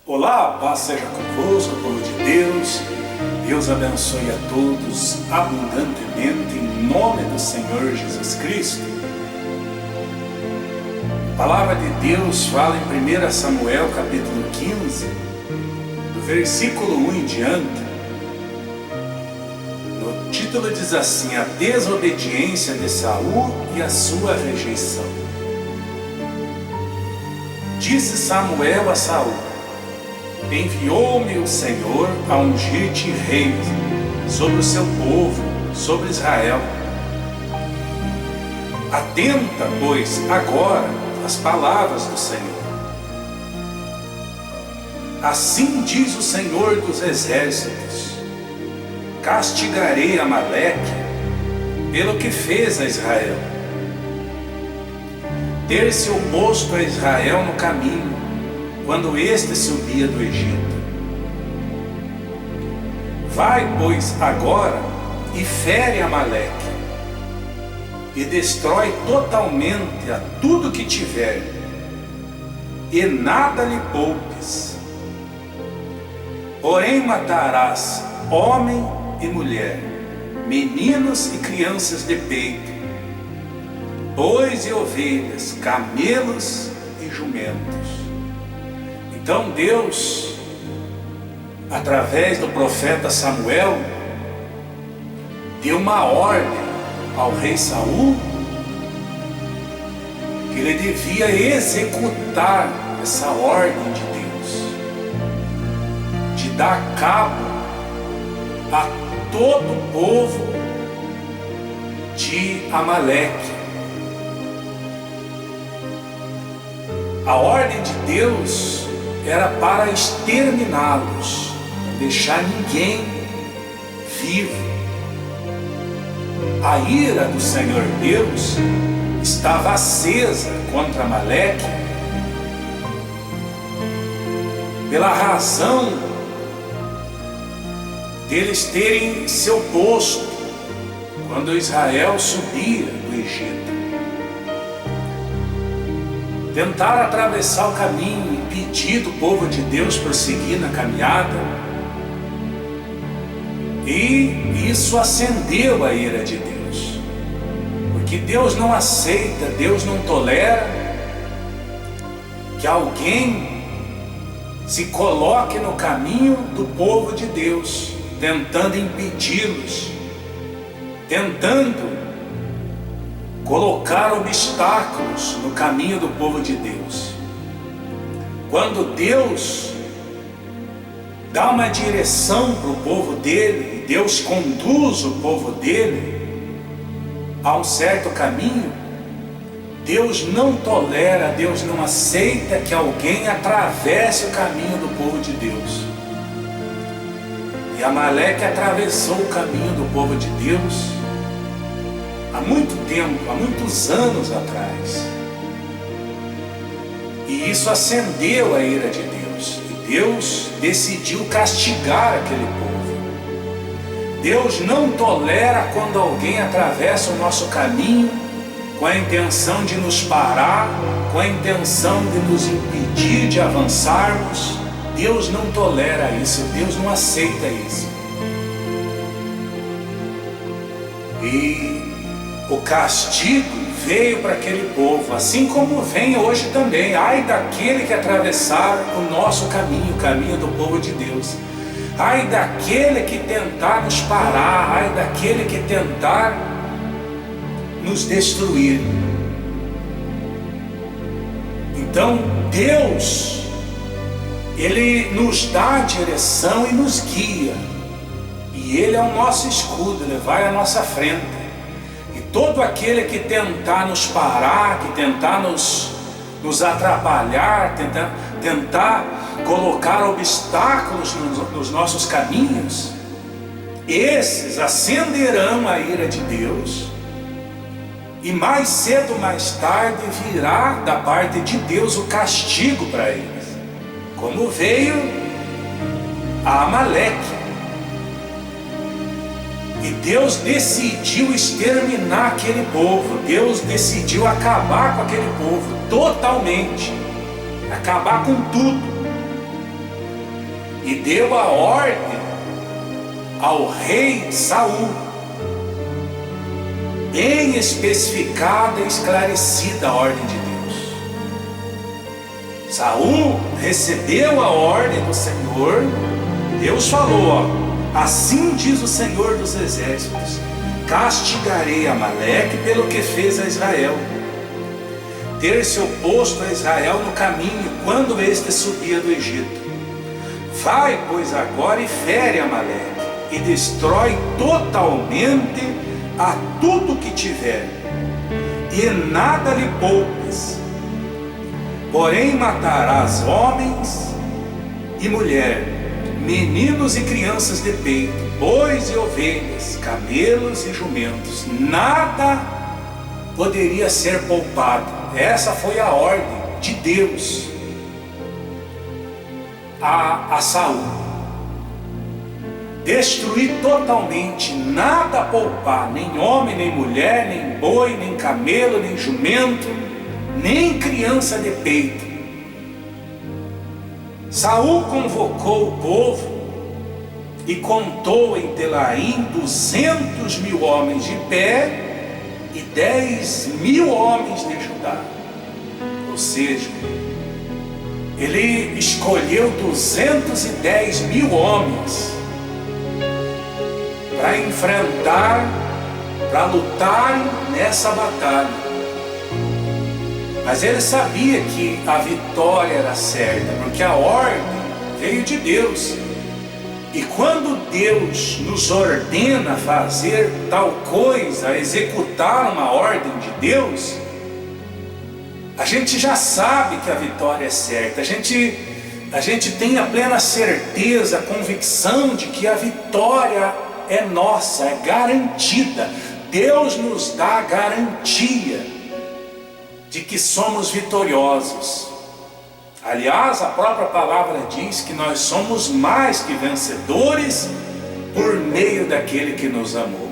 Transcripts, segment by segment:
Olá, a paz seja convosco, povo de Deus. Deus abençoe a todos abundantemente em nome do Senhor Jesus Cristo. A palavra de Deus fala em 1 Samuel capítulo 15, do versículo 1 em diante. No título diz assim: a desobediência de Saul e a sua rejeição. Disse Samuel a Saul: enviou-me o Senhor a ungir-te rei sobre o seu povo, sobre Israel. Atenta, pois, agora às palavras do Senhor. Assim diz o Senhor dos exércitos: castigarei Amaleque pelo que fez a Israel. Ter-se oposto a Israel no caminho, quando este subia do Egito. Vai, pois, agora e fere Amaleque, e destrói totalmente a tudo que tiver, e nada lhe poupes. Porém matarás homem e mulher, meninos e crianças de peito, bois e ovelhas, camelos e jumentos. Então Deus, através do profeta Samuel, deu uma ordem ao rei Saul que ele devia executar essa ordem de Deus, de dar cabo a todo o povo de Amaleque. A ordem de Deus era para exterminá-los, não deixar ninguém vivo. A ira do Senhor Deus estava acesa contra Amaleque pela razão deles terem se oposto quando Israel subia do Egito. Tentaram atravessar o caminho, impedir do povo de Deus prosseguir na caminhada, e isso acendeu a ira de Deus, porque Deus não aceita, Deus não tolera que alguém se coloque no caminho do povo de Deus, tentando impedi-los, tentando colocar obstáculos no caminho do povo de Deus. Quando Deus dá uma direção para o povo dele, e Deus conduz o povo dele a um certo caminho, Deus não tolera, Deus não aceita que alguém atravesse o caminho do povo de Deus. E Amaleque atravessou o caminho do povo de Deus há muito tempo, há muitos anos atrás. E isso acendeu a ira de Deus. E Deus decidiu castigar aquele povo. Deus não tolera quando alguém atravessa o nosso caminho com a intenção de nos parar, com a intenção de nos impedir de avançarmos. Deus não tolera isso, Deus não aceita isso. E o castigo veio para aquele povo, assim como vem hoje também. Ai daquele que atravessar o nosso caminho, o caminho do povo de Deus. Ai daquele que tentar nos parar, ai daquele que tentar nos destruir. Então Deus, Ele nos dá a direção e nos guia. E Ele é o nosso escudo, Ele vai à nossa frente. Todo aquele que tentar nos parar, que tentar nos atrapalhar, tentar colocar obstáculos nos nossos caminhos, esses acenderão a ira de Deus, e mais cedo ou mais tarde virá da parte de Deus o castigo para eles, como veio a Amaleque. E Deus decidiu exterminar aquele povo. Deus decidiu acabar com aquele povo totalmente, acabar com tudo. e deu a ordem ao rei Saul, bem especificada e esclarecida a ordem de Deus. Saul recebeu a ordem do Senhor. Deus falou, assim diz o Senhor dos Exércitos: castigarei Amaleque pelo que fez a Israel, ter-se oposto a Israel no caminho quando este subia do Egito. Vai, pois, agora e fere Amaleque e destrói totalmente a tudo que tiver, e nada lhe poupes. Porém matarás homens e mulher, meninos e crianças de peito, bois e ovelhas, camelos e jumentos. Nada poderia ser poupado. Essa foi a ordem de Deus a Saul: destruir totalmente, nada poupar, nem homem, nem mulher, nem boi, nem camelo, nem jumento, nem criança de peito. Saul convocou o povo e contou em Telaim 200.000 homens de pé e 10.000 homens de Judá. Ou seja, ele escolheu 210.000 homens para enfrentar, para lutar nessa batalha. Mas ele sabia que a vitória era certa, porque a ordem veio de Deus. E quando Deus nos ordena fazer tal coisa, executar uma ordem de Deus, a gente já sabe que a vitória é certa. A gente tem a plena certeza, a convicção de que a vitória é nossa, é garantida. Deus nos dá a garantia de que somos vitoriosos. Aliás, a própria palavra diz que nós somos mais que vencedores por meio daquele que nos amou.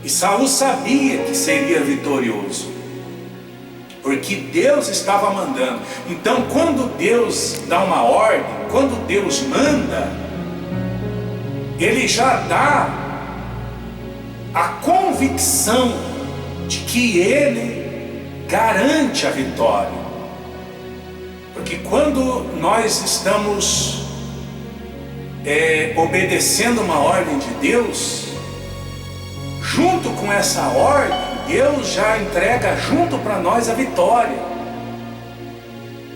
E Saul sabia que seria vitorioso, porque Deus estava mandando. Então, quando Deus dá uma ordem, quando Deus manda, Ele já dá a convicção de que Ele garante a vitória. Porque quando nós estamos obedecendo uma ordem de Deus, junto com essa ordem, Deus já entrega junto para nós a vitória.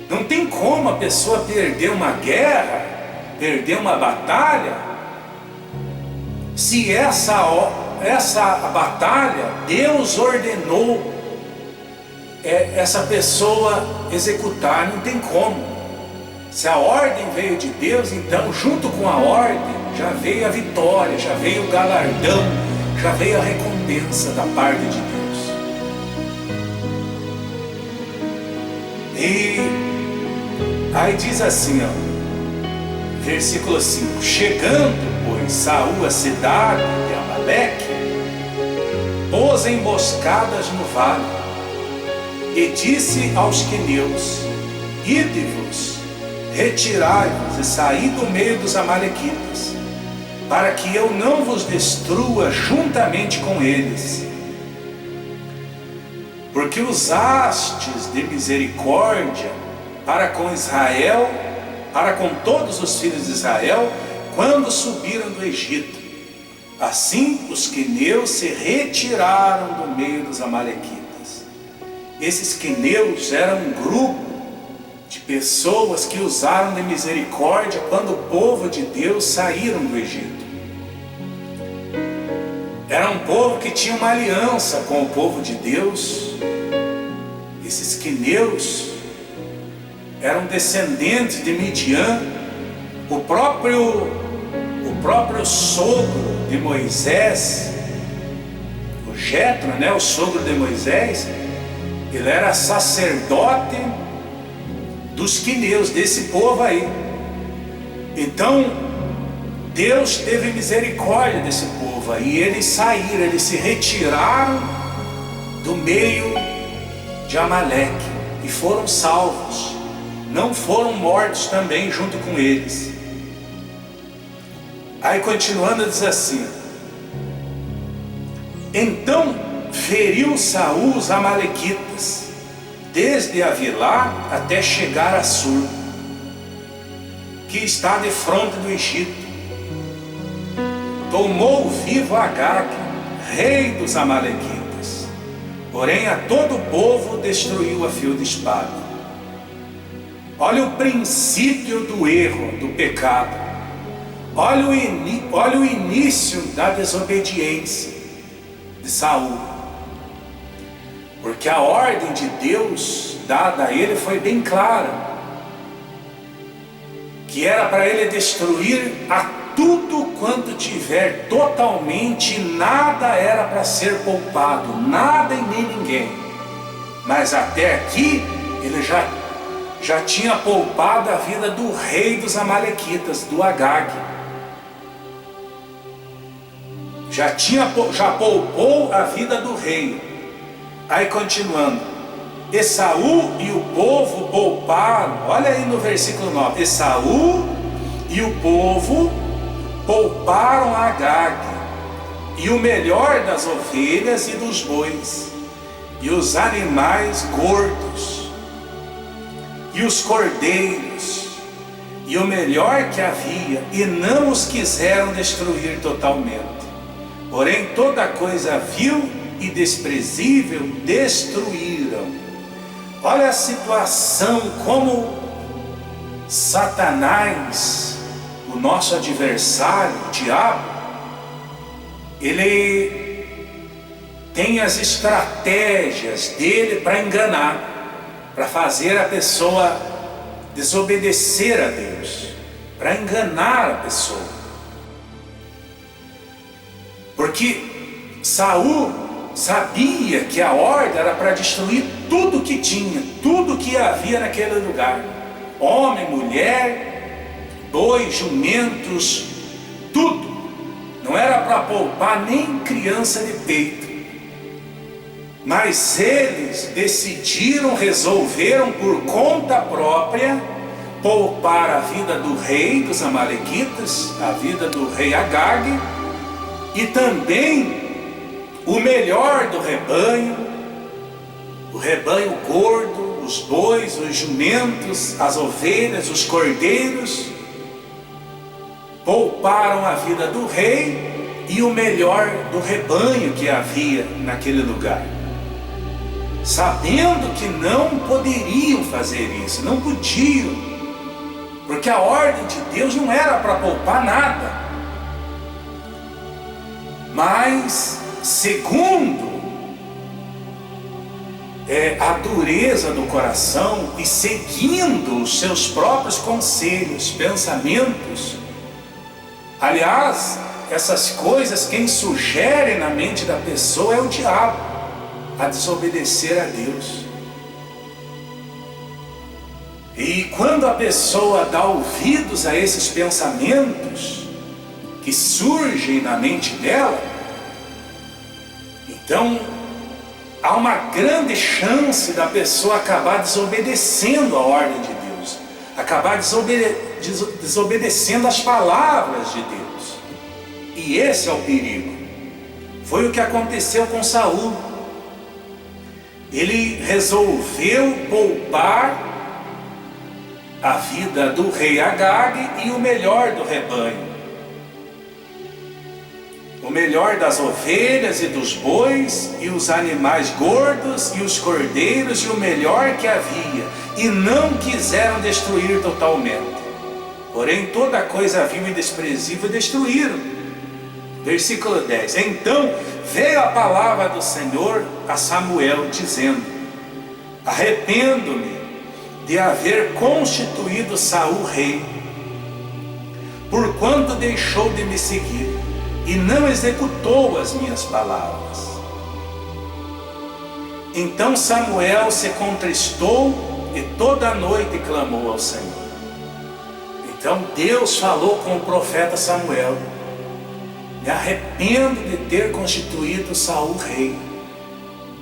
Não tem como a pessoa perder uma guerra, perder uma batalha, se essa batalha Deus ordenou essa pessoa executar. Não tem como. Se a ordem veio de Deus, então junto com a ordem já veio a vitória, já veio o galardão, já veio a recompensa da parte de Deus. E aí diz assim, versículo 5: chegando, pois, Saul à cidade de Amaleque, pôs emboscadas no vale, e disse aos queneus: ide-vos, retirai-vos e saí do meio dos amalequitas, para que eu não vos destrua juntamente com eles. Porque usastes de misericórdia para com Israel, para com todos os filhos de Israel, quando subiram do Egito. Assim os queneus se retiraram do meio dos amalequitas. Esses queneus eram um grupo de pessoas que usaram de misericórdia quando o povo de Deus saíram do Egito. Era um povo que tinha uma aliança com o povo de Deus. Esses queneus eram descendentes de Midian. O próprio sogro de Moisés, o Jetro, o sogro de Moisés, ele era sacerdote dos queneus, desse povo aí. Então Deus teve misericórdia desse povo aí, e eles saíram, eles se retiraram do meio de Amaleque e foram salvos. Não foram mortos também junto com eles. Aí continuando diz assim: então feriu Saul os amalequitas, desde Avilá até chegar a Sur, que está de fronte do Egito. Tomou vivo Agag, rei dos amalequitas, porém a todo o povo destruiu a fio de espada. Olha o princípio do erro, do pecado. Olha o início da desobediência de Saul. Porque a ordem de Deus dada a ele foi bem clara, que era para ele destruir a tudo quanto tiver totalmente, nada era para ser poupado, nada e nem ninguém. Mas até aqui ele já tinha poupado a vida do rei dos amalequitas, do Agag. Já poupou a vida do rei. Aí continuando: Esaú e o povo pouparam, olha aí no versículo 9, Esaú e o povo pouparam Agag, e o melhor das ovelhas e dos bois, e os animais gordos, e os cordeiros, e o melhor que havia, e não os quiseram destruir totalmente. Porém toda coisa vil e desprezível destruíram. Olha a situação, como Satanás, o nosso adversário, o diabo, ele tem as estratégias dele para enganar, para fazer a pessoa desobedecer a Deus, para enganar a pessoa. Porque Saul sabia que a ordem era para destruir tudo que tinha, tudo que havia naquele lugar: homem, mulher, bois, jumentos, tudo. Não era para poupar nem criança de peito. Mas eles resolveram por conta própria poupar a vida do rei dos amalequitas, a vida do rei Agag, e também o melhor do rebanho, o rebanho gordo, os bois, os jumentos, as ovelhas, os cordeiros. Pouparam a vida do rei e o melhor do rebanho que havia naquele lugar, sabendo que não poderiam fazer isso, não podiam, porque a ordem de Deus não era para poupar nada. Mas segundo a dureza do coração e seguindo os seus próprios conselhos, pensamentos, aliás, essas coisas quem sugere na mente da pessoa é o diabo, a desobedecer a Deus. E quando a pessoa dá ouvidos a esses pensamentos que surgem na mente dela, então há uma grande chance da pessoa acabar desobedecendo a ordem de Deus, acabar desobedecendo as palavras de Deus. E esse é o perigo. Foi o que aconteceu com Saul. Ele resolveu poupar a vida do rei Agag e o melhor do rebanho, o melhor das ovelhas e dos bois, e os animais gordos e os cordeiros, e o melhor que havia, e não quiseram destruir totalmente. Porém toda coisa vil e desprezível destruíram. Versículo 10. Então veio a palavra do Senhor a Samuel, dizendo: arrependo-me de haver constituído Saul rei, porquanto deixou de me seguir e não executou as minhas palavras. Então Samuel se contristou e toda a noite clamou ao Senhor. Então Deus falou com o profeta Samuel: me arrependo de ter constituído Saul rei,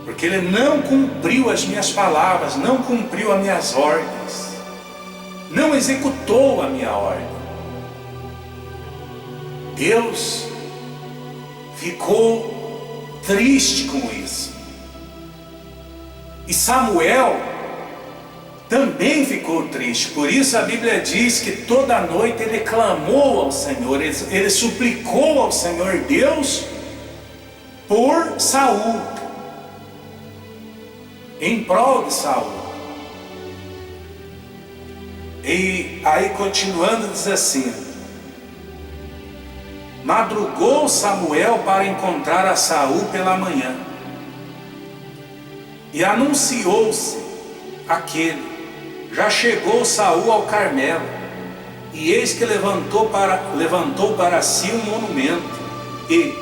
porque ele não cumpriu as minhas palavras, não cumpriu as minhas ordens, não executou a minha ordem. Deus ficou triste com isso. E Samuel também ficou triste. Por isso a Bíblia diz que toda noite ele clamou ao Senhor, ele suplicou ao Senhor Deus por Saul, em prol de Saul. E aí continuando diz assim: madrugou Samuel para encontrar a Saul pela manhã, e anunciou-se aquele: já chegou Saul ao Carmelo, e eis que levantou para si um monumento, e,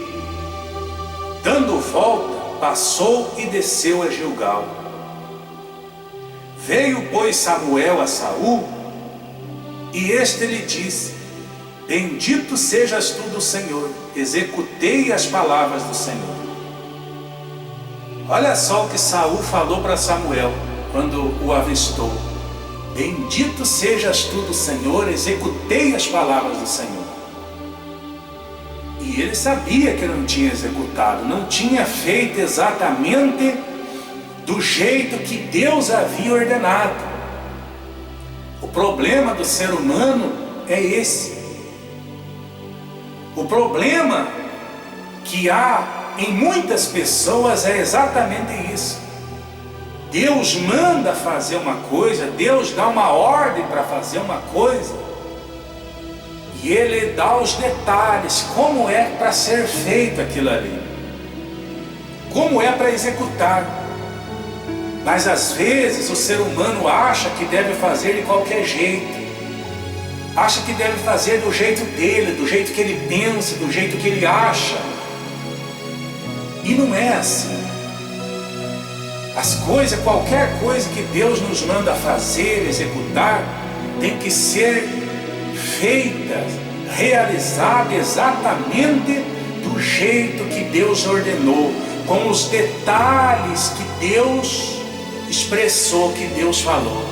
dando volta, passou e desceu a Gilgal. Veio, pois, Samuel a Saul, e este lhe disse: bendito sejas tu do Senhor, executei as palavras do Senhor. Olha só o que Saul falou para Samuel quando o avistou: bendito sejas tu do Senhor, executei as palavras do Senhor. E ele sabia que não tinha executado, não tinha feito exatamente do jeito que Deus havia ordenado. O problema do ser humano é esse. O problema que há em muitas pessoas é exatamente isso. Deus manda fazer uma coisa, Deus dá uma ordem para fazer uma coisa, e Ele dá os detalhes, como é para ser feito aquilo ali, como é para executar. Mas às vezes o ser humano acha que deve fazer de qualquer jeito, acha que deve fazer do jeito dele, do jeito que ele pensa, do jeito que ele acha, e não é assim. As coisas, qualquer coisa que Deus nos manda fazer, executar, tem que ser feita, realizada exatamente do jeito que Deus ordenou, com os detalhes que Deus expressou, que Deus falou,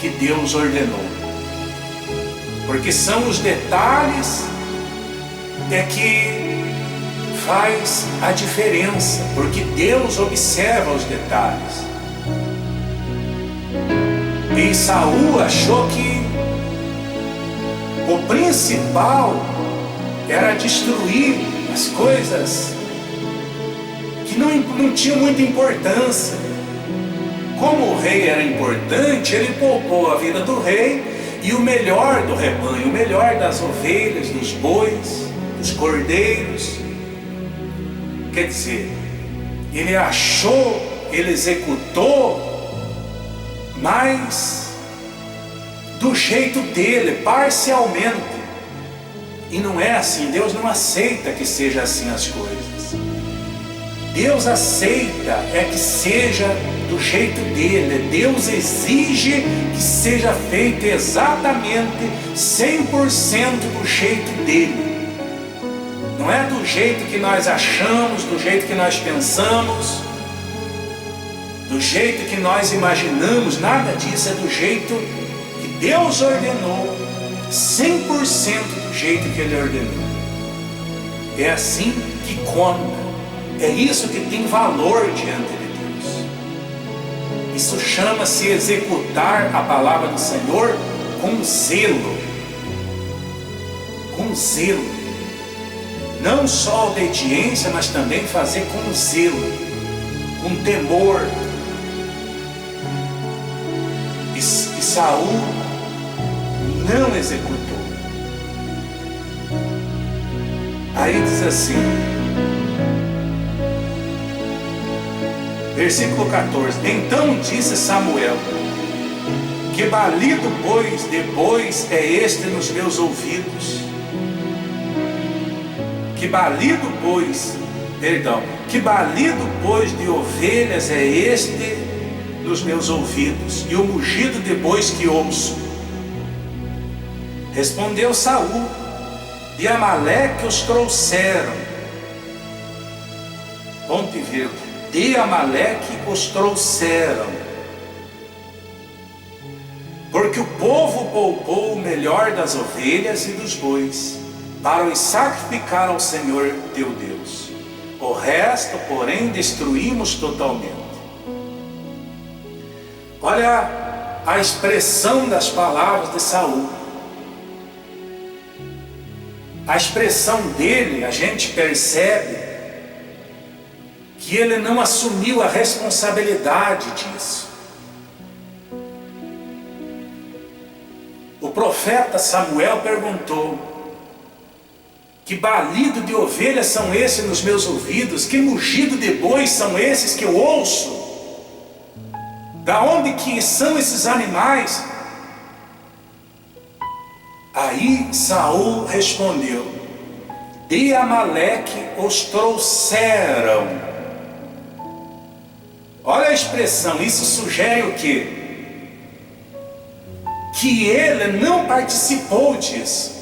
que Deus ordenou. Porque são os detalhes que faz a diferença, porque Deus observa os detalhes. E Saul achou que o principal era destruir as coisas que não tinham muita importância. Como o rei era importante, ele poupou a vida do rei e o melhor do rebanho, o melhor das ovelhas, dos bois, dos cordeiros. Quer dizer, ele achou, ele executou, mas do jeito dele, parcialmente. E não é assim. Deus não aceita que seja assim as coisas. Deus aceita que seja do jeito dele. Deus exige que seja feito exatamente 100% do jeito dele. Não é do jeito que nós achamos, do jeito que nós pensamos, do jeito que nós imaginamos. Nada disso, é do jeito que Deus ordenou, 100% do jeito que Ele ordenou. É assim que conta, é isso que tem valor diante de Deus. Isso chama-se executar a palavra do Senhor com zelo. Com zelo. Não só obediência, mas também fazer com zelo, com temor. E Saul não executou. Aí diz assim, versículo 14: então disse Samuel: que balido, pois, de bois é este nos meus ouvidos? Que balido, pois, de ovelhas é este nos meus ouvidos, e o mugido de bois que ouço? Respondeu Saul: de Amaleque os trouxeram. Ponto e vírgula. De Amaleque os trouxeram. Porque o povo poupou o melhor das ovelhas e dos bois, para os sacrificar ao Senhor teu Deus. O resto, porém, destruímos totalmente. Olha a expressão das palavras de Saul. A expressão dele, a gente percebe que ele não assumiu a responsabilidade disso. O profeta Samuel perguntou: que balido de ovelhas são esses nos meus ouvidos? Que mugido de bois são esses que eu ouço? Da onde que são esses animais? Aí Saul respondeu: de Amaleque os trouxeram. Olha a expressão, isso sugere o quê? Que ele não participou disso.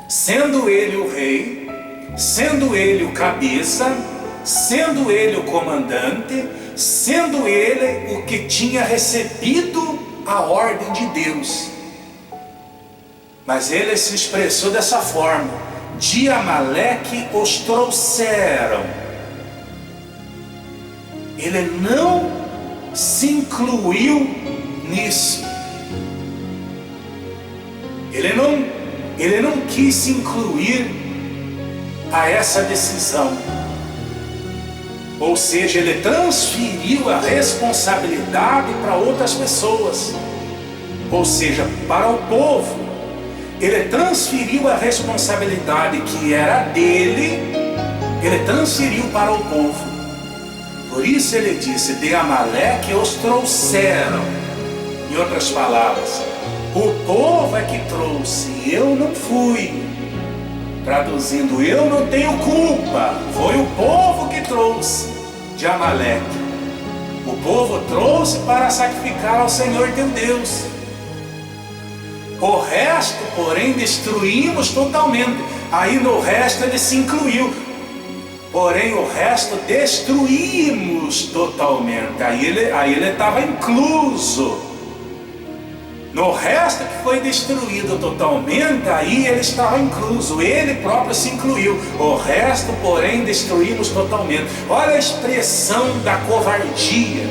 Sendo ele o rei, sendo ele o cabeça, sendo ele o comandante, sendo ele o que tinha recebido a ordem de Deus. Mas ele se expressou dessa forma: de Amaleque os trouxeram. Ele não se incluiu nisso. Ele não quis se incluir a essa decisão. Ou seja, ele transferiu a responsabilidade para outras pessoas. Ou seja, para o povo. Ele transferiu a responsabilidade que era dele, ele transferiu para o povo. Por isso ele disse: de Amaleque os trouxeram. Em outras palavras, o povo é que trouxe, eu não fui. Traduzindo, eu não tenho culpa, foi o povo que trouxe de Amaleque. O povo trouxe para sacrificar ao Senhor teu Deus. O resto, porém, destruímos totalmente. Aí no resto ele se incluiu. Porém o resto destruímos totalmente. Aí ele estava incluso. No resto que foi destruído totalmente, aí ele estava incluso. Ele próprio se incluiu. O resto, porém, destruímos totalmente. Olha a expressão da covardia.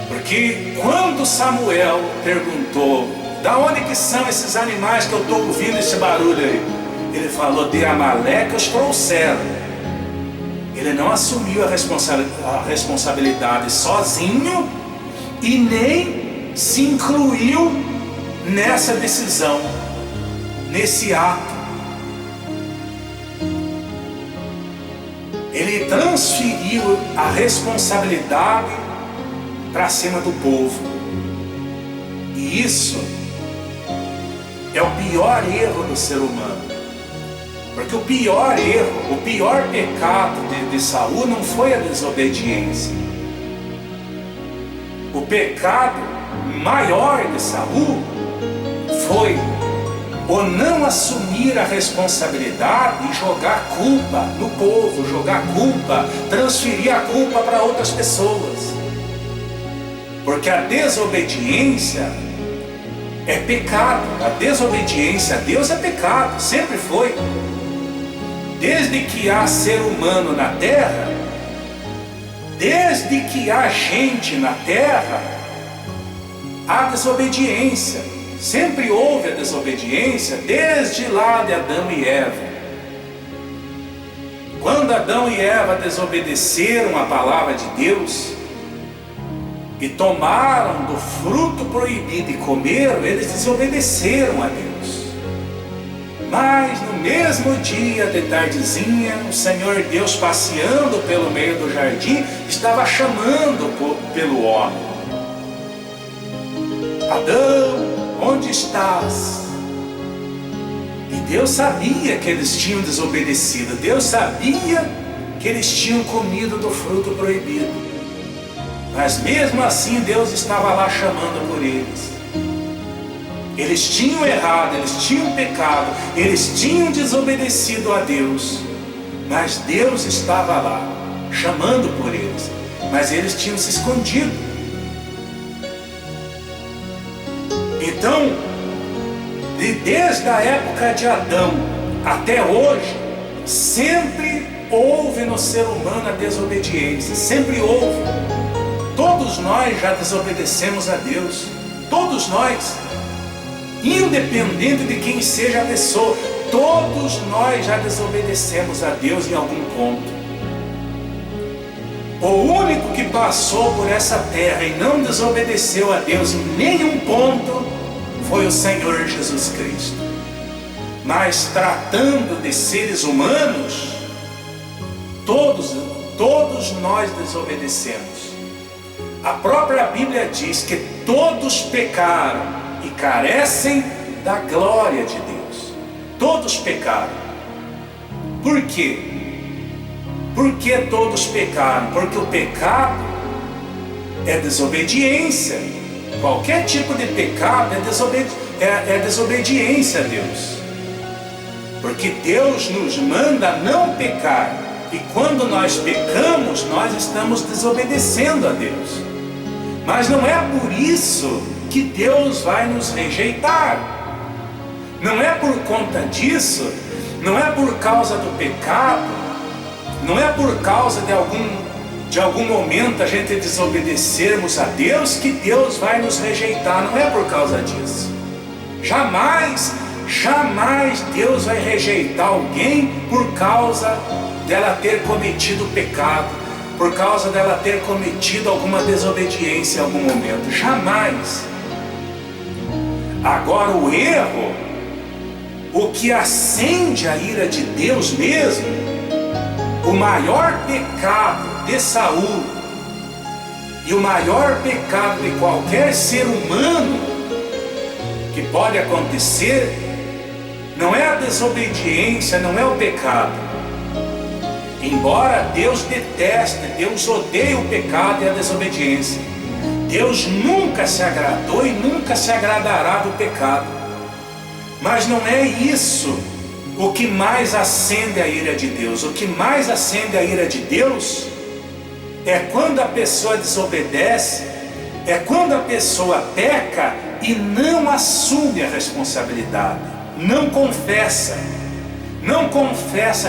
Porque quando Samuel perguntou: da onde que são esses animais que eu estou ouvindo esse barulho aí? Ele falou: de Amaleque os trouxeram. Ele não assumiu a responsabilidade sozinho e nem se incluiu nessa decisão, nesse ato. Ele transferiu a responsabilidade para cima do povo. E isso é o pior erro do ser humano. Porque o pior erro, o pior pecado de Saul não foi a desobediência. O pecado maior de Saul foi o não assumir a responsabilidade e jogar culpa no povo, jogar culpa, transferir a culpa para outras pessoas. Porque a desobediência é pecado. A desobediência a Deus é pecado, sempre foi. Desde que há ser humano na terra, desde que há gente na terra, há desobediência. Sempre houve a desobediência, desde lá de Adão e Eva. Quando Adão e Eva desobedeceram a palavra de Deus e tomaram do fruto proibido e comeram, eles desobedeceram a Deus. Mas no mesmo dia de tardezinha, o Senhor Deus, passeando pelo meio do jardim, estava chamando pelo homem: Adão, onde estás? E Deus sabia que eles tinham desobedecido. Deus sabia que eles tinham comido do fruto proibido. Mas mesmo assim Deus estava lá chamando por eles. Eles tinham errado, eles tinham pecado, eles tinham desobedecido a Deus. Mas Deus estava lá, chamando por eles. Mas eles tinham se escondido. Então, desde a época de Adão até hoje, sempre houve no ser humano a desobediência, sempre houve. Todos nós já desobedecemos a Deus, todos nós, independente de quem seja a pessoa, todos nós já desobedecemos a Deus em algum ponto. O único que passou por essa terra e não desobedeceu a Deus em nenhum ponto foi o Senhor Jesus Cristo. Mas tratando de seres humanos, todos nós desobedecemos. A própria Bíblia diz que todos pecaram e carecem da glória de Deus. Todos pecaram. Por quê? Por que todos pecaram? Porque o pecado é desobediência. Qualquer tipo de pecado é desobediência a Deus. Porque Deus nos manda não pecar. E quando nós pecamos, nós estamos desobedecendo a Deus. Mas não é por isso que Deus vai nos rejeitar. Não é por conta disso, não é por causa do pecado, não é por causa de algum momento a gente desobedecermos a Deus que Deus vai nos rejeitar. Não é por causa disso. Jamais Deus vai rejeitar alguém por causa dela ter cometido pecado, por causa dela ter cometido alguma desobediência em algum momento. Jamais. Agora o erro, o que acende a ira de Deus mesmo, o maior pecado de Saul e o maior pecado de qualquer ser humano que pode acontecer, não é a desobediência, não é o pecado. Embora Deus deteste, Deus odeia o pecado e a desobediência, Deus nunca se agradou e nunca se agradará do pecado. Mas não é isso o que mais acende a ira de Deus. O que mais acende a ira de Deus é quando a pessoa desobedece, é quando a pessoa peca e não assume a responsabilidade, não confessa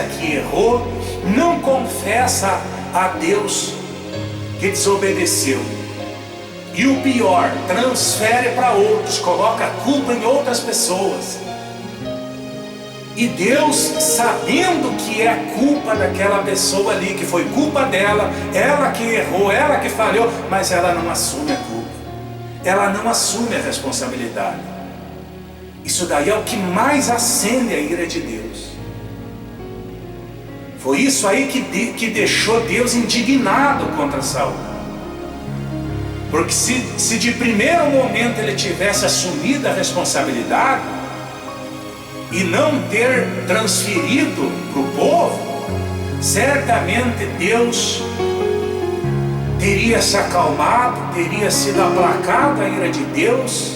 que errou, não confessa a Deus que desobedeceu. E o pior, transfere para outros, coloca a culpa em outras pessoas. E Deus, sabendo que é culpa daquela pessoa ali, que foi culpa dela, ela que errou, ela que falhou, mas ela não assume a culpa, ela não assume a responsabilidade. Isso daí é o que mais acende a ira de Deus. Foi isso aí que deixou Deus indignado contra Saul. Porque se de primeiro momento ele tivesse assumido a responsabilidade e não ter transferido para o povo, certamente Deus teria se acalmado, teria sido aplacado a ira de Deus.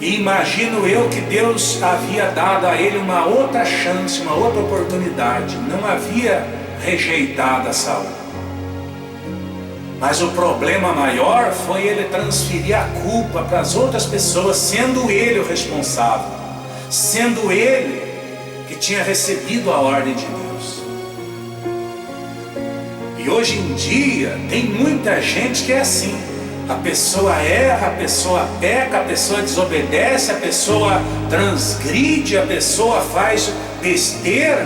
E imagino eu que Deus havia dado a ele uma outra chance, uma outra oportunidade. Não havia rejeitado a Saul. Mas o problema maior foi ele transferir a culpa para as outras pessoas, sendo ele o responsável, sendo ele que tinha recebido a ordem de Deus. E hoje em dia tem muita gente que é assim. A pessoa erra, a pessoa peca, a pessoa desobedece, a pessoa transgride, a pessoa faz besteira.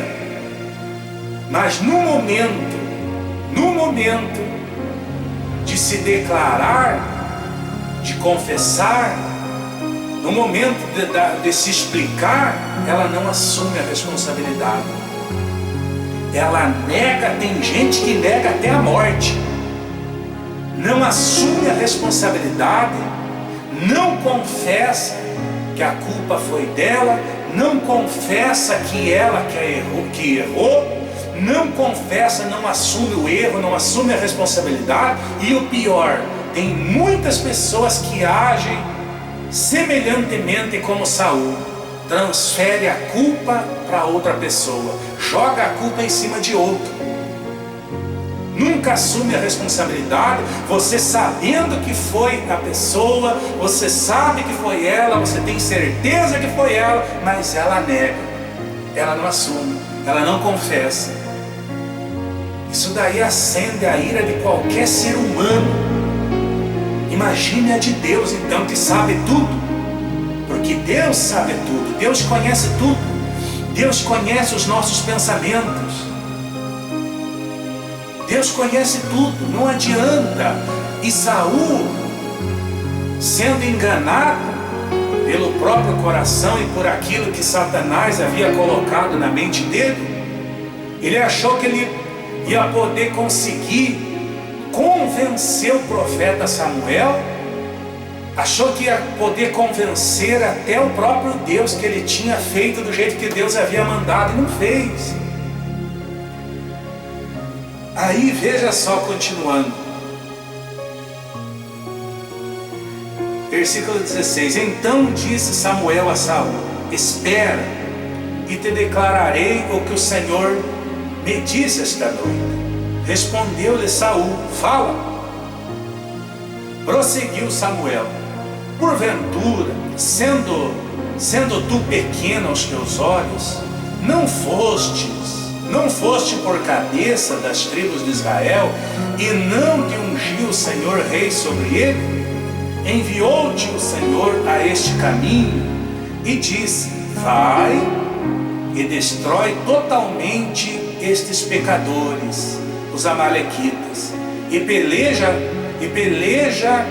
Mas no momento de se declarar, de confessar, no momento de se explicar, ela não assume a responsabilidade. Ela nega, tem gente que nega até a morte. Não assume a responsabilidade, não confessa que a culpa foi dela, não confessa que ela que errou, não confessa, não assume o erro, não assume a responsabilidade. E o pior, tem muitas pessoas que agem semelhantemente como Saul, transfere a culpa para outra pessoa, joga a culpa em cima de outro. Nunca assume a responsabilidade, você sabendo que foi a pessoa, você sabe que foi ela, você tem certeza que foi ela, mas ela nega, ela não assume, ela não confessa. Isso daí acende a ira de qualquer ser humano. Imagine a de Deus então, que sabe tudo, porque Deus sabe tudo, Deus conhece tudo, Deus conhece os nossos pensamentos. Deus conhece tudo, não adianta. E Saul, sendo enganado pelo próprio coração e por aquilo que Satanás havia colocado na mente dele, ele achou que ele ia poder conseguir convencer o profeta Samuel, achou que ia poder convencer até o próprio Deus que ele tinha feito do jeito que Deus havia mandado, e não fez. Aí veja só, continuando, versículo 16: Então disse Samuel a Saul: Espera, e te declararei o que o Senhor me disse esta noite. Respondeu-lhe Saul: Fala. Prosseguiu Samuel: Porventura, sendo tu pequeno aos teus olhos, não foste por cabeça das tribos de Israel, e não te ungiu o Senhor rei sobre ele? Enviou-te o Senhor a este caminho e disse: Vai e destrói totalmente estes pecadores, os amalequitas, e peleja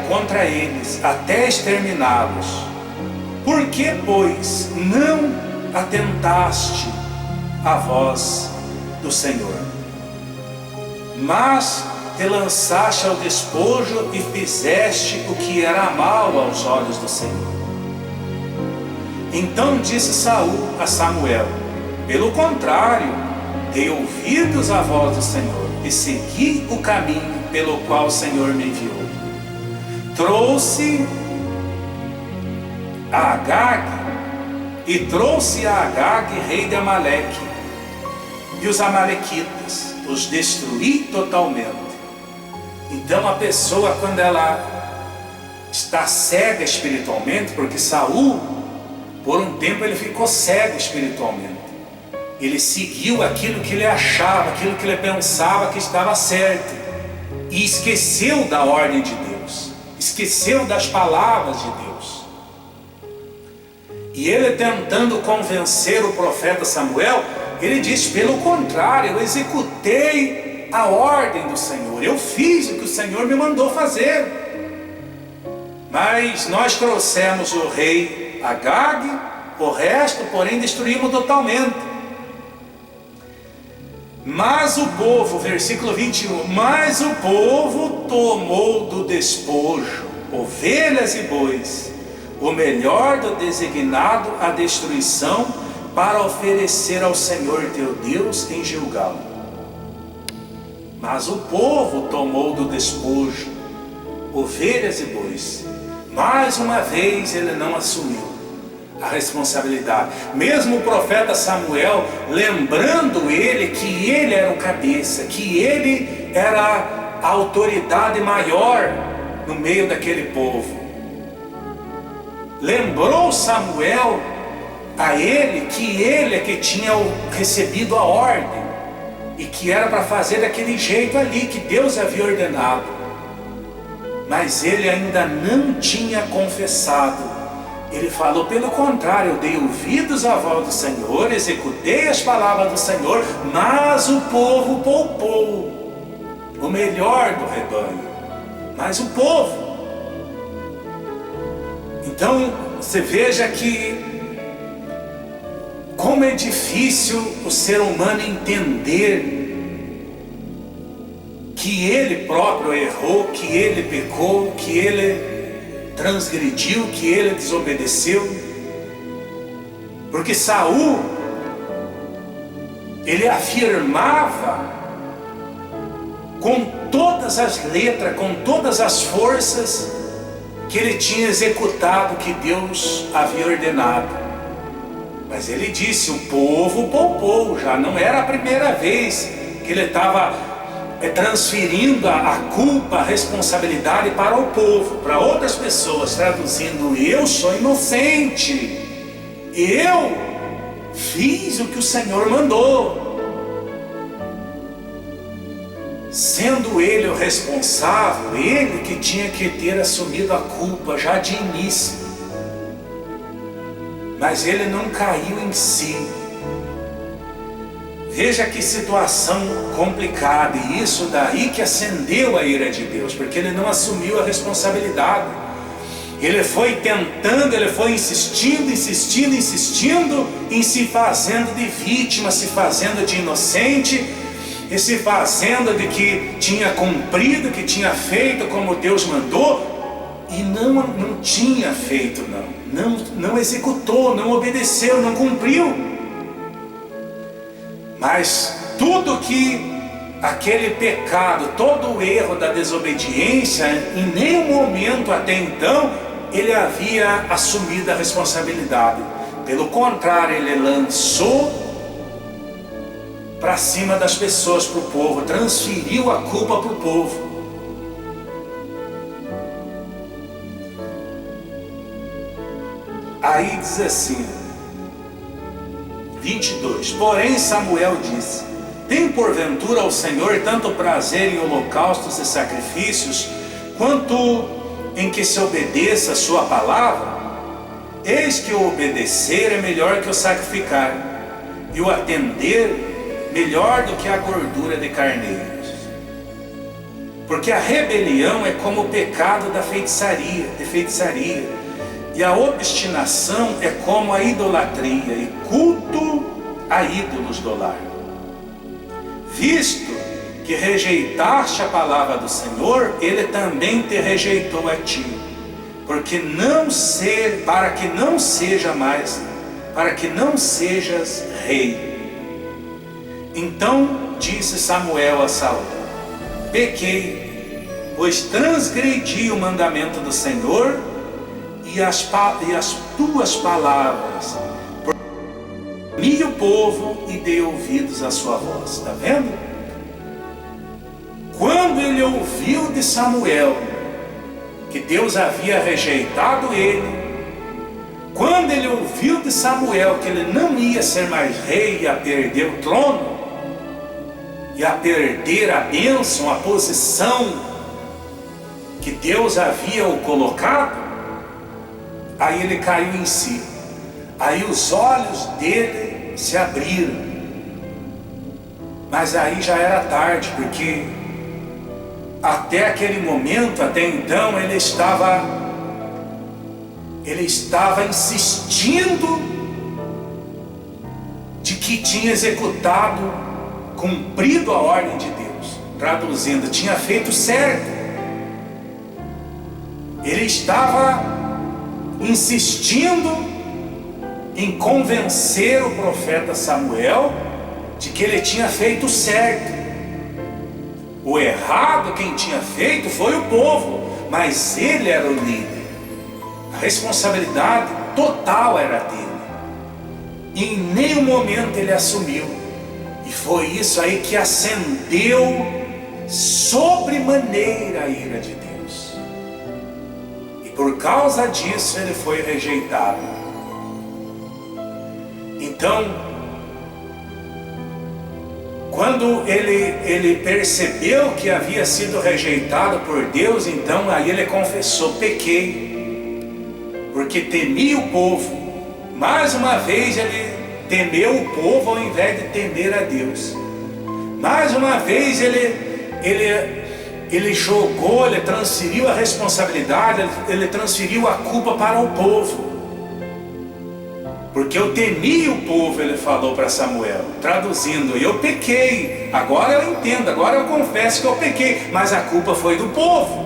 contra eles até exterminá-los. Por que, pois, não atentaste à voz do Senhor, mas te lançaste ao despojo e fizeste o que era mal aos olhos do Senhor? Então disse Saul a Samuel: Pelo contrário, dei ouvidos à voz do Senhor e segui o caminho pelo qual o Senhor me enviou. Trouxe a Agag, rei de Amaleque, e os amalequitas, os destruí totalmente. Então a pessoa, quando ela está cega espiritualmente, porque Saul, por um tempo ele ficou cego espiritualmente, ele seguiu aquilo que ele achava, aquilo que ele pensava que estava certo, e esqueceu da ordem de Deus, esqueceu das palavras de Deus. E ele, tentando convencer o profeta Samuel, ele diz: pelo contrário, eu executei a ordem do Senhor, eu fiz o que o Senhor me mandou fazer. Mas nós trouxemos o rei Agag, o resto, porém, destruímos totalmente. Mas o povo, versículo 21, mas o povo tomou do despojo ovelhas e bois, o melhor do designado à destruição, para oferecer ao Senhor teu Deus em Gilgal. Mas o povo tomou do despojo ovelhas e bois. Mais uma vez ele não assumiu a responsabilidade. Mesmo o profeta Samuel, lembrando ele que ele era o cabeça, que ele era a autoridade maior no meio daquele povo. Lembrou Samuel a ele que ele é que tinha recebido a ordem e que era para fazer daquele jeito ali que Deus havia ordenado. Mas ele ainda não tinha confessado. Ele falou: pelo contrário, eu dei ouvidos à voz do Senhor, executei as palavras do Senhor, mas o povo poupou o melhor do rebanho. Mas o povo. Então você veja que como é difícil o ser humano entender que ele próprio errou, que ele pecou, que ele transgrediu, que ele desobedeceu. Porque Saul, ele afirmava com todas as letras, com todas as forças, que ele tinha executado o que Deus havia ordenado. Mas ele disse: o povo poupou, já não era a primeira vez que ele estava transferindo a culpa, a responsabilidade para o povo, para outras pessoas, traduzindo: eu sou inocente, eu fiz o que o Senhor mandou. Sendo ele o responsável, ele que tinha que ter assumido a culpa já de início. Mas ele não caiu em si. Veja que situação complicada, e isso daí que acendeu a ira de Deus, porque ele não assumiu a responsabilidade. Ele foi tentando, ele foi insistindo em se fazendo de vítima, se fazendo de inocente, e se fazendo de que tinha cumprido, que tinha feito como Deus mandou, e não tinha feito, não executou, não obedeceu, não cumpriu. Mas tudo que aquele pecado, todo o erro da desobediência, em nenhum momento até então ele havia assumido a responsabilidade. Pelo contrário, ele lançou para cima das pessoas, para o povo, transferiu a culpa para o povo. Aí diz assim, 22: porém Samuel disse: tem porventura ao Senhor tanto prazer em holocaustos e sacrifícios, quanto em que se obedeça a sua palavra? Eis que o obedecer é melhor que o sacrificar, e o atender melhor do que a gordura de carneiros. Porque a rebelião é como o pecado da feitiçaria, e a obstinação é como a idolatria e culto a ídolos do lar. Visto que rejeitaste a palavra do Senhor, ele também te rejeitou a ti, para que não sejas rei. Então disse Samuel a Saul: pequei, pois transgredi o mandamento do Senhor e as tuas palavras, mi o povo e dei ouvidos à sua voz. Está vendo? Quando ele ouviu de Samuel que Deus havia rejeitado ele, quando ele ouviu de Samuel que ele não ia ser mais rei, ia perder o trono, ia perder a bênção, a posição que Deus havia o colocado, aí ele caiu em si. Aí os olhos dele se abriram. Mas aí já era tarde, porque até aquele momento, até então, ele estava insistindo de que tinha executado, cumprido a ordem de Deus. Traduzindo, tinha feito certo. Ele estava insistindo em convencer o profeta Samuel de que ele tinha feito certo. O errado, quem tinha feito, foi o povo, mas ele era o líder. A responsabilidade total era dele. E em nenhum momento ele assumiu. E foi isso aí que acendeu sobremaneira a ira de Deus. E por causa disso ele foi rejeitado. Então, quando ele percebeu que havia sido rejeitado por Deus, então aí ele confessou: pequei, porque temi o povo. Mais uma vez ele temeu o povo ao invés de temer a Deus. Mais uma vez ele jogou, ele transferiu a responsabilidade, ele transferiu a culpa para o povo. Porque eu temi o povo, ele falou para Samuel, traduzindo: eu pequei, agora eu entendo, agora eu confesso que eu pequei, mas a culpa foi do povo,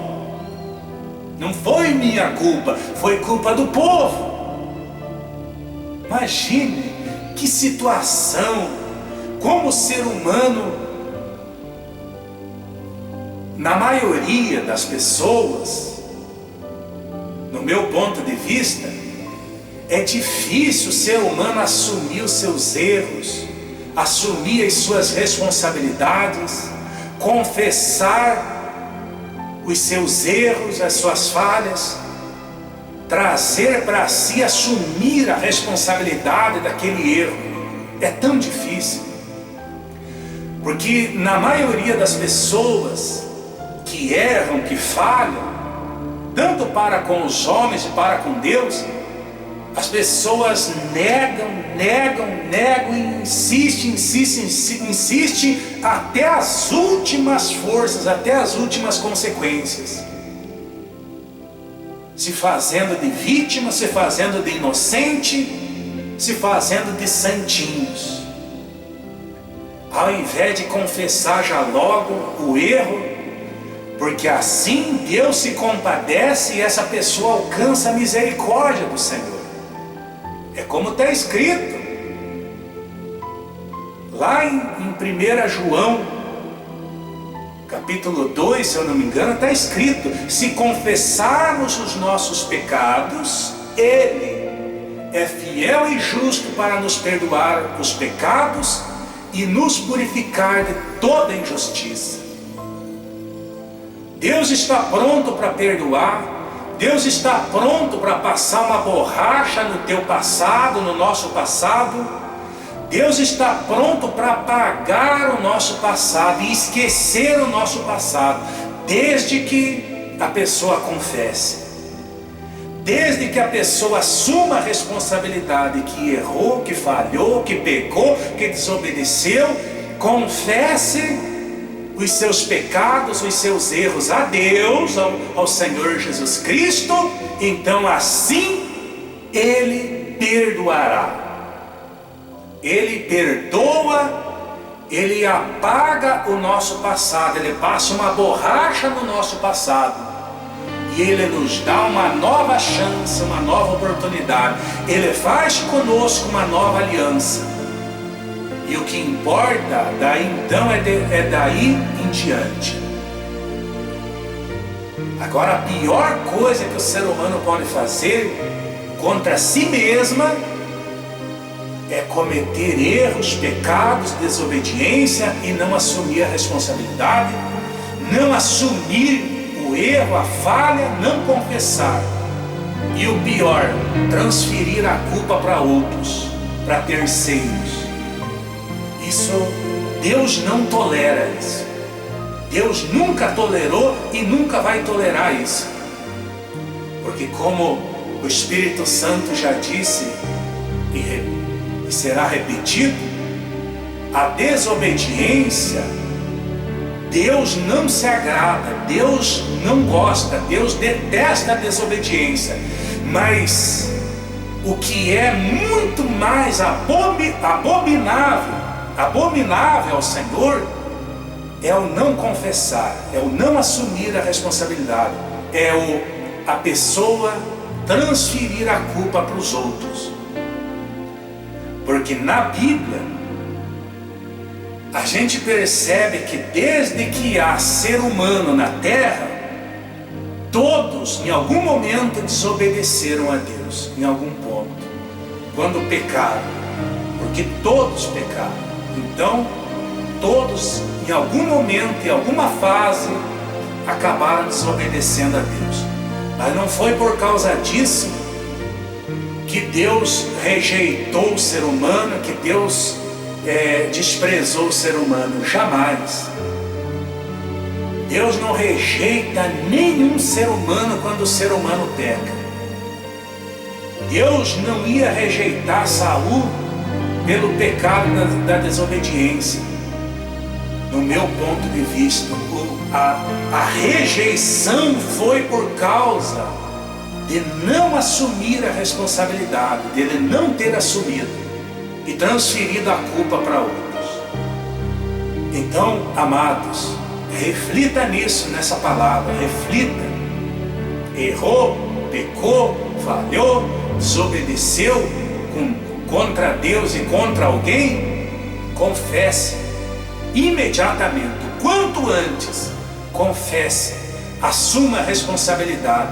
não foi minha culpa, foi culpa do povo. Imagine que situação, como o ser humano, na maioria das pessoas, no meu ponto de vista, é difícil o ser humano assumir os seus erros, assumir as suas responsabilidades, confessar os seus erros, as suas falhas, trazer para si, assumir a responsabilidade daquele erro. É tão difícil, porque na maioria das pessoas que erram, que falham, tanto para com os homens e para com Deus, as pessoas negam e insistem até as últimas forças, até as últimas consequências, se fazendo de vítima, se fazendo de inocente, se fazendo de santinhos, ao invés de confessar já logo o erro, porque assim Deus se compadece e essa pessoa alcança a misericórdia do Senhor. É como está escrito lá em 1 João capítulo 2, se eu não me engano, está escrito: se confessarmos os nossos pecados, Ele é fiel e justo para nos perdoar os pecados e nos purificar de toda injustiça. Deus está pronto para perdoar. Deus está pronto para passar uma borracha no teu passado, no nosso passado. Deus está pronto para apagar o nosso passado e esquecer o nosso passado, desde que a pessoa confesse, desde que a pessoa assuma a responsabilidade que errou, que falhou, que pecou, que desobedeceu, confesse os seus pecados, os seus erros a Deus, ao Senhor Jesus Cristo. Então assim Ele perdoará. Ele perdoa, Ele apaga o nosso passado, Ele passa uma borracha no nosso passado e Ele nos dá uma nova chance, uma nova oportunidade. Ele faz conosco uma nova aliança. E o que importa daí então é daí em diante. Agora, a pior coisa que o ser humano pode fazer contra si mesma é cometer erros, pecados, desobediência e não assumir a responsabilidade, não assumir o erro, a falha, não confessar. E o pior, transferir a culpa para outros, para terceiros. Isso, Deus não tolera isso. Deus nunca tolerou e nunca vai tolerar isso. Porque como o Espírito Santo já disse e será repetido, a desobediência, Deus não se agrada, Deus não gosta, Deus detesta a desobediência. Mas o que é muito mais abominável ao Senhor é o não confessar, é o não assumir a responsabilidade, é a pessoa transferir a culpa para os outros. Porque na Bíblia a gente percebe que desde que há ser humano na terra, todos em algum momento desobedeceram a Deus, em algum ponto, quando pecaram, porque todos pecaram. Então todos em algum momento, em alguma fase, acabaram desobedecendo a Deus. Mas não foi por causa disso que Deus rejeitou o ser humano, que Deus desprezou o ser humano. Jamais. Deus não rejeita nenhum ser humano quando o ser humano peca. Deus não ia rejeitar Saul pelo pecado da desobediência. No meu ponto de vista, a rejeição foi por causa de não assumir a responsabilidade, dele não ter assumido e transferido a culpa para outros. Então, amados, reflita nisso, nessa palavra, reflita. Errou, pecou, falhou, desobedeceu contra Deus e contra alguém, confesse imediatamente, o quanto antes. Confesse, assuma a responsabilidade,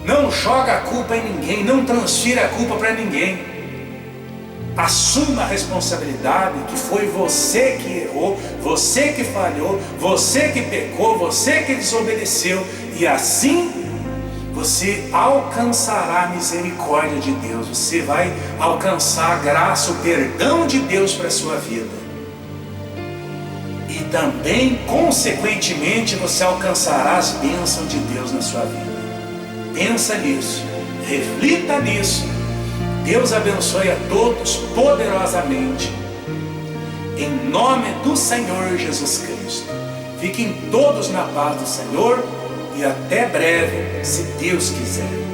não joga a culpa em ninguém, não transfira a culpa para ninguém. Assuma a responsabilidade que foi você que errou, você que falhou, você que pecou, você que desobedeceu, e assim você alcançará a misericórdia de Deus, você vai alcançar a graça, o perdão de Deus para a sua vida. E também, consequentemente, você alcançará as bênçãos de Deus na sua vida. Pensa nisso, reflita nisso. Deus abençoe a todos poderosamente, em nome do Senhor Jesus Cristo. Fiquem todos na paz do Senhor e até breve, se Deus quiser.